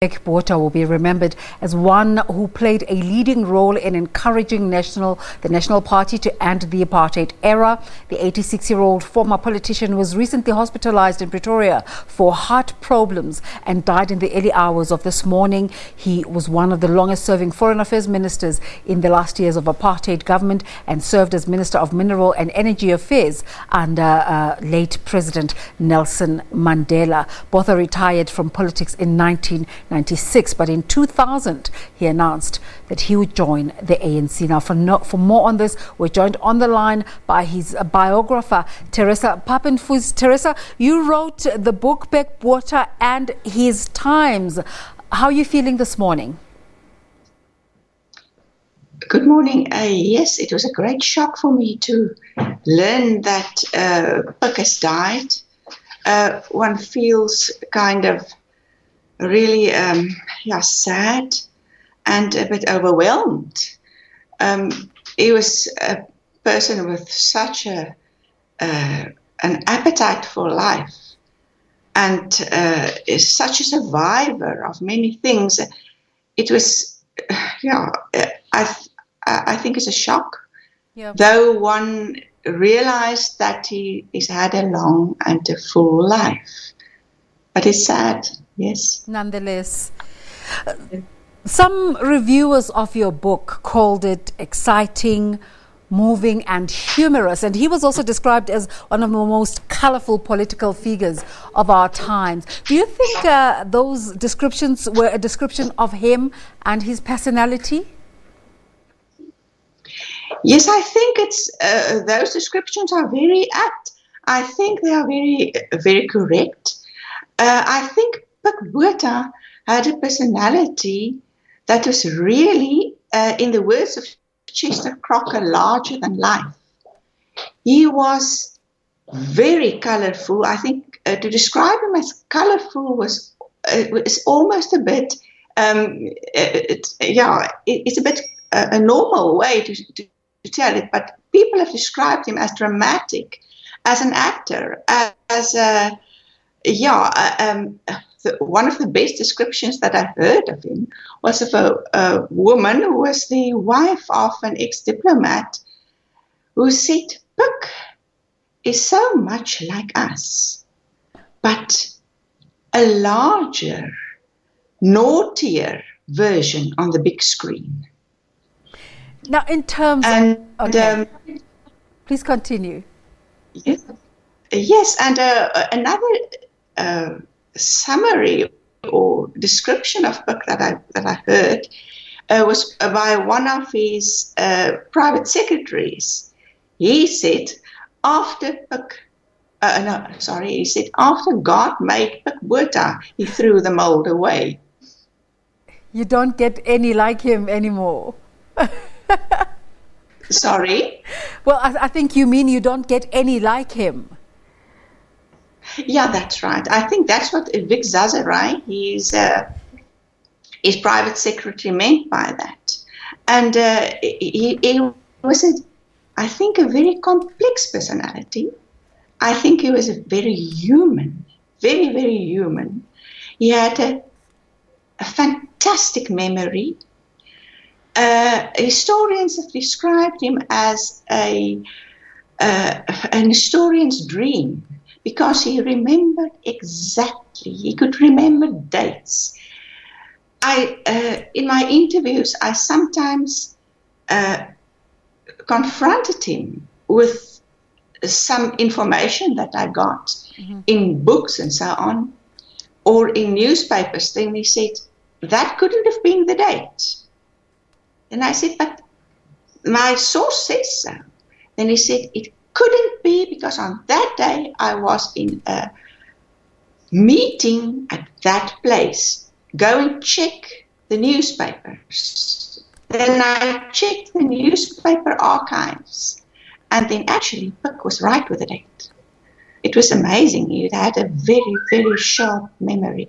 Pik Botha will be remembered as one who played a leading role in encouraging the National Party to end the apartheid era. The 86-year-old former politician was recently hospitalised in Pretoria for heart problems and died in the early hours of this morning. He was one of the longest-serving foreign affairs ministers in the last years of apartheid government and served as Minister of Mineral and Energy Affairs under late President Nelson Mandela. Botha retired from politics in 1996, but in 2000 he announced that he would join the ANC. Now, for more on this, we're joined on the line by his biographer, Theresa Papenfus. Theresa, you wrote the book Pik Botha and His Times. How are you feeling this morning? Good morning. Yes, it was a great shock for me to learn that Pik has died. One feels kind of really sad and a bit overwhelmed. He was a person with such an appetite for life and is such a survivor of many things. It was, I think it's a shock. Yeah. Though one realized that he's had a long and a full life. But it's sad, yes. Nonetheless, some reviewers of your book called it exciting, moving and humorous. And he was also described as one of the most colorful political figures of our times. Do you think those descriptions were a description of him and his personality? Yes, I think those descriptions are very apt. I think they are very, very correct. I think Pik Botha had a personality that was really, in the words of Chester Crocker, larger than life. He was very colorful. I think to describe him as colorful was almost a bit, it's a bit a normal way to tell it, but people have described him as dramatic, as an actor, as a one of the best descriptions that I heard of him was of a woman who was the wife of an ex-diplomat who said, Pik is so much like us, but a larger, naughtier version on the big screen. Now, in terms of... please continue. Yes, and another summary or description of Pik that I heard was by one of his private secretaries. He said, after God made Pik Botha, he threw the mold away. You don't get any like him anymore. Sorry? Well, I think you mean you don't get any like him. Yeah, that's right. I think that's what Vic Zazarai, his private secretary, meant by that. And he was, I think, a very complex personality. I think he was very human, very, very human. He had a fantastic memory. Historians have described him as an historian's dream, because he remembered exactly. He could remember dates. In my interviews, I sometimes confronted him with some information that I got in books and so on, or in newspapers. Then he said, that couldn't have been the date. And I said, but my source says so. Then he said, it couldn't be because on that day I was in a meeting at that place. Go and check the newspapers. Then I checked the newspaper archives. And then actually Pik was right with the date. It was amazing. He had a very, very sharp memory.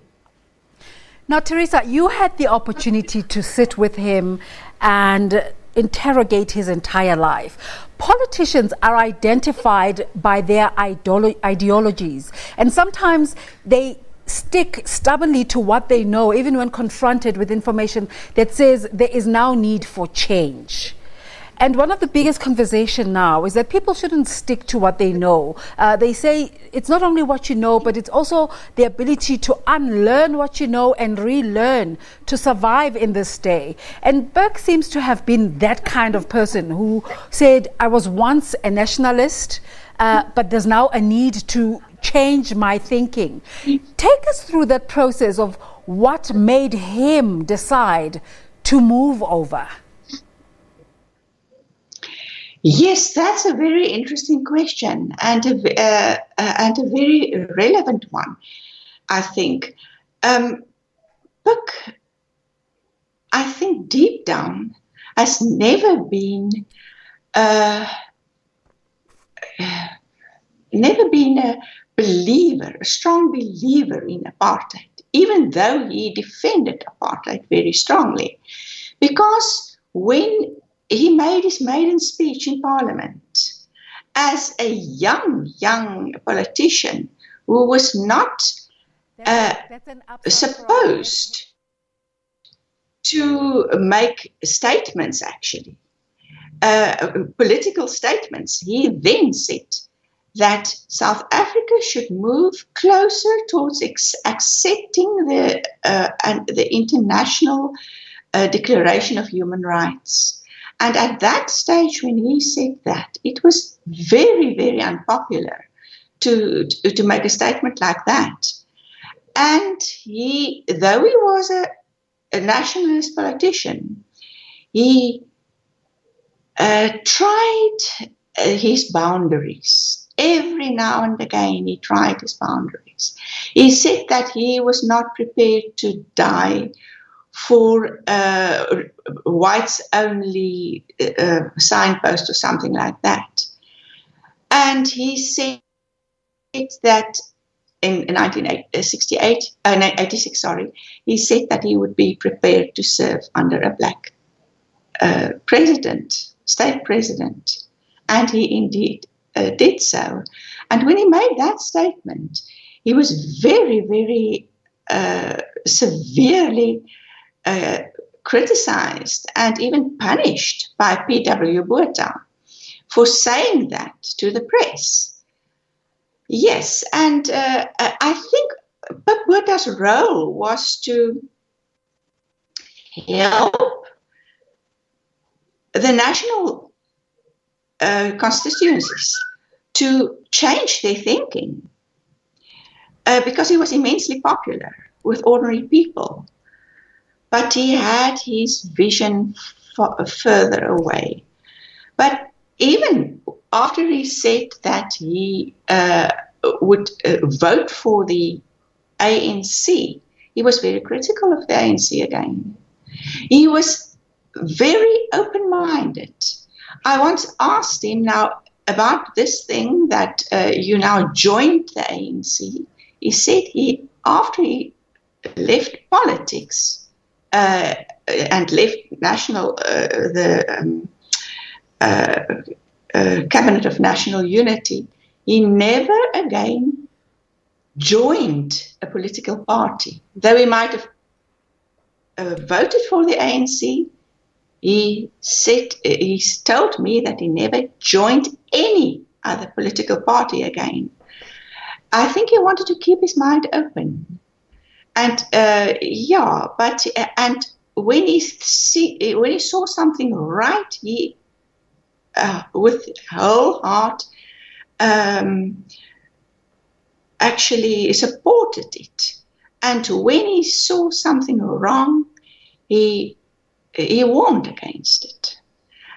Now, Theresa, you had the opportunity to sit with him and interrogate his entire life. Politicians are identified by their ideologies, and sometimes they stick stubbornly to what they know, even when confronted with information that says there is now need for change. And one of the biggest conversation now is that people shouldn't stick to what they know. They say it's not only what you know, but it's also the ability to unlearn what you know and relearn to survive in this day. And Burke seems to have been that kind of person who said, I was once a nationalist, but there's now a need to change my thinking. Take us through that process of what made him decide to move over. Yes, that's a very interesting question and a very relevant one, I think. Pik, I think deep down, has never been a believer, a strong believer in apartheid, even though he defended apartheid very strongly. Because when he made his maiden speech in Parliament as a young politician who was not supposed to make statements, actually, political statements. He then said that South Africa should move closer towards accepting the International Declaration of Human Rights. And at that stage, when he said that, it was very, very unpopular to make a statement like that. And though he was a nationalist politician, he tried his boundaries. Every now and again, he tried his boundaries. He said that he was not prepared to die for whites-only signpost or something like that. And he said that in 86, he said that he would be prepared to serve under a black state president. And he indeed did so. And when he made that statement, he was very, very severely criticized and even punished by Pik Botha for saying that to the press. Yes, and I think Pik Botha's role was to help the national constituencies to change their thinking because he was immensely popular with ordinary people. But he had his vision further away. But even after he said that he would vote for the ANC, he was very critical of the ANC again. He was very open-minded. I once asked him now about this thing that you now joined the ANC. He said after he left politics, and left the Cabinet of National Unity, he never again joined a political party. Though he might have voted for the ANC, he told me that he never joined any other political party again. I think he wanted to keep his mind open. And and when he saw something right, he with whole heart actually supported it. And when he saw something wrong, he warned against it.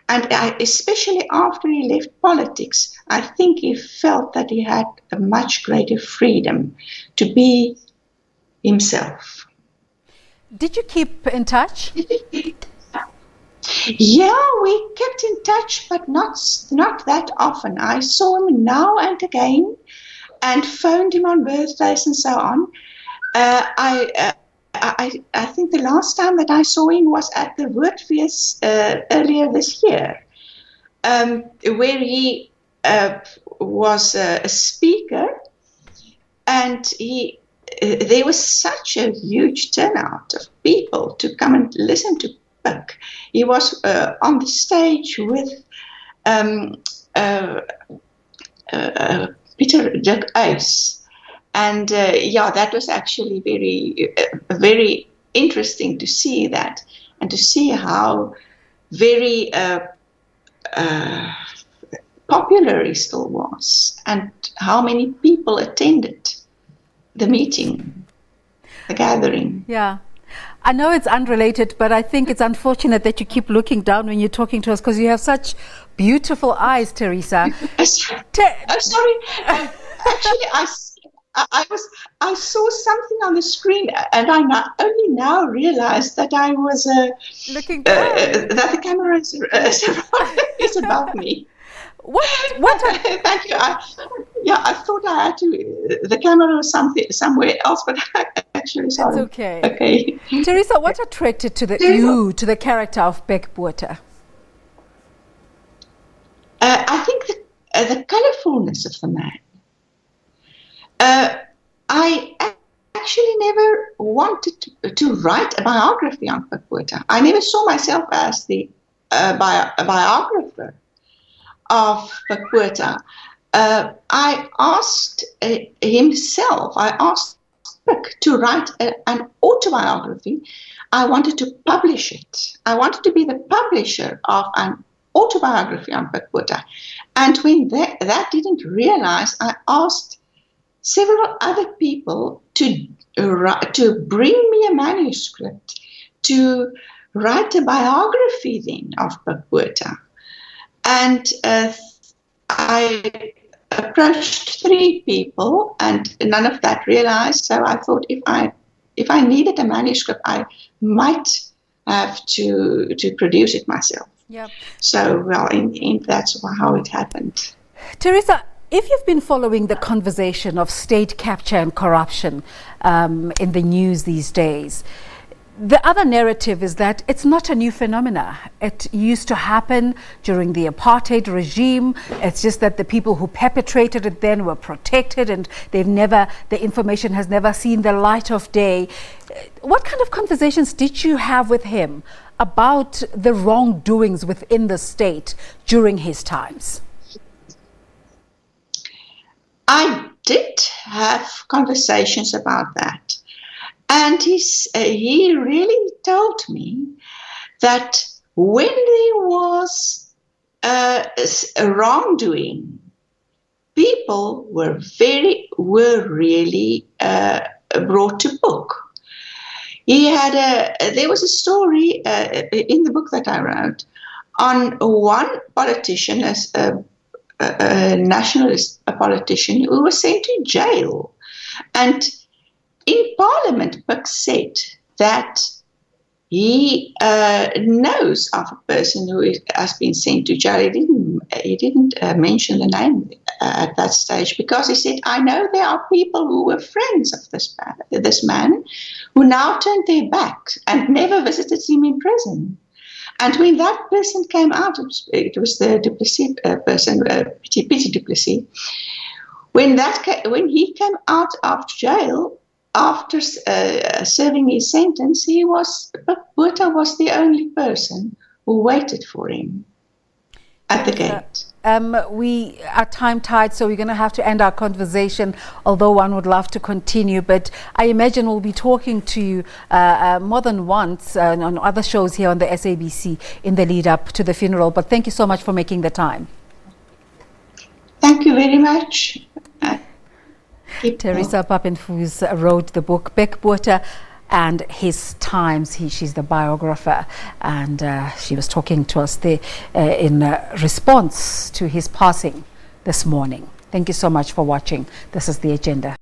And especially after he left politics, I think he felt that he had a much greater freedom to be himself. Did you keep in touch? Yeah, we kept in touch, but not that often. I saw him now and again and phoned him on birthdays and so on. I think the last time that I saw him was at the Woordfeest earlier this year, where he was a speaker, and he there was such a huge turnout of people to come and listen to Pik. He was on the stage with Peter Dirk Uys. And that was actually very interesting to see that, and to see how very popular he still was, and how many people attended the meeting, the gathering. Yeah. I know it's unrelated, but I think it's unfortunate that you keep looking down when you're talking to us, because you have such beautiful eyes, Theresa. Sorry. Actually, I saw something on the screen, and I only now realized that I was looking down. That the camera is above me. What? Thank you. I thought I had to. The camera was somewhere else, but actually, sorry. It's okay. Okay. Theresa, what attracted to the character of Pik Botha? I think the colorfulness of the man. I actually never wanted to write a biography on Pik Botha. I never saw myself as the biographer of Pik Botha. I asked I asked Pik to write an autobiography. I wanted to publish it. I wanted to be the publisher of an autobiography on Pik Botha. And when that didn't realize, I asked several other people to bring me a manuscript to write a biography then of Pik Botha. And I approached 3 people, and none of that realized. So I thought if I needed a manuscript, I might have to produce it myself. Yeah. So, well, that's how it happened. Theresa, if you've been following the conversation of state capture and corruption in the news these days, the other narrative is that it's not a new phenomena. It used to happen during the apartheid regime. It's just that the people who perpetrated it then were protected, and the information has never seen the light of day. What kind of conversations did you have with him about the wrongdoings within the state during his times? I did have conversations about that. And he really told me that when there was a wrongdoing, people were really brought to book. There was a story in the book that I wrote on one politician, a nationalist politician, who was sent to jail. And in Parliament, Pik said that he knows of a person who has been sent to jail. He didn't mention the name at that stage, because he said, I know there are people who were friends of this man who now turned their backs and never visited him in prison. And when that person came out, it was the Du Plessis person, Piti Du Plessis. When he came out of jail, after serving his sentence, Pik Botha was the only person who waited for him at the gate. We are time tied, so we're going to have to end our conversation, although one would love to continue. But I imagine we'll be talking to you more than once on other shows here on the SABC in the lead up to the funeral. But thank you so much for making the time. Thank you very much. Theresa Papenfus wrote the book Pik Botha and His Times. She's the biographer, and she was talking to us there in response to his passing this morning. Thank you so much for watching. This is The Agenda.